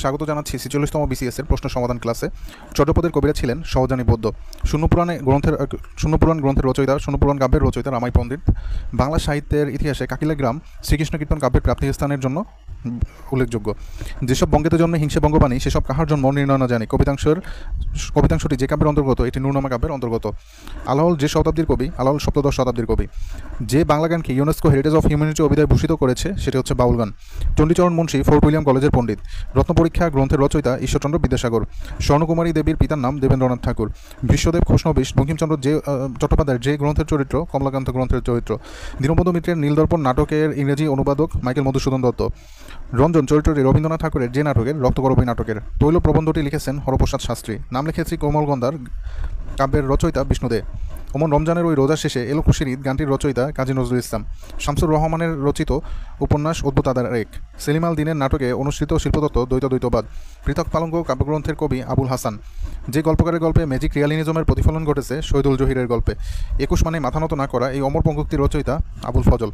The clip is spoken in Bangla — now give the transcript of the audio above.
স্বাগত জানাচ্ছি ৪৬তম বিসিএস এর প্রশ্ন সমাধান ক্লাসে। চট্টপদের কবিরা ছিলেন সহজানী বৌদ্ধ। শূন্যপুরাণ গ্রন্থের রচয়িতা, শূন্যপুরাণ কাব্যের রচয়িতা রামাই পণ্ডিত। বাংলা সাহিত্যের ইতিহাসে কাকিলা গ্রাম শ্রীকৃষ্ণ কীর্তন কাব্যের প্রাপ্তিস্থানের জন্য উল্লেখযোগ্য। যেসব বঙ্গেতে জন্মে হিংসে বঙ্গবাণী, সেসব কাহার জন্ম নির্ণয় না জানি। কবিতাংশটি যে কাব্যের অন্তর্গত, এটি নূরনামা কাব্যের অন্তর্গত। আলাওল যে শতাব্দীর কবি? আলাওল সপ্তদশ শতাব্দীর কবি। যে বাংলা গানকে ইউনেস্কো হেরিটেজ অফ হিউম্যানিটি অভিধায় ভূষিত করেছে সেটি হচ্ছে বাউল গান। চণ্ডীচরণ মুন্সী ফোর্ট উইলিয়াম কলেজের পণ্ডিত। রত্নপরীক্ষা গ্রন্থের রচয়িতা ঈশ্বরচন্দ্র বিদ্যাসাগর। স্বর্ণকুমারী দেবীর পিতার নাম দেবেন্দ্রনাথ ঠাকুর। বিশ্বদেব খোসনবিশ বঙ্কিমচন্দ্র চট্টোপাধ্যায়ের যে গ্রন্থের চরিত্র? কমলাকান্ত গ্রন্থের চরিত্র। দীনবন্ধু মিত্রের নীলদর্পণ নাটকের ইংরেজি অনুবাদক মাইকেল মধুসূদন দত্ত। রঞ্জন চরিত্রটি রবীন্দ্রনাথ ঠাকুরের যে নাটকের? রক্তকরবী নাটকের। তৈল প্রবন্ধটি লিখেছেন হরপ্রসাদ শাস্ত্রী। নাম লিখেছি কোমলগন্ধার কাব্যের রচয়িতা বিষ্ণু দে। ওমন রমজানের ওই রোজার শেষে এলো খুশির ঈদ গানটির রচয়িতা কাজী নজরুল ইসলাম। শামসুর রহমানের রচিত উপন্যাস অদ্ভুত আদার এক। সেলিম আল দীনের নাটকে অনুসৃত শিল্পতত্ত্ব দ্বৈতবাদ। পৃথক পালঙ্ক কাব্যগ্রন্থের কবি আবুল হাসান। যে গল্পকারের গল্পে ম্যাজিক রিয়ালিজমের প্রতিফলন ঘটেছে? শহীদুল জহিরের গল্পে। ২১ মানে মাথা নত না করা, এই অমর পঙ্ক্তির রচয়িতা আবুল ফজল।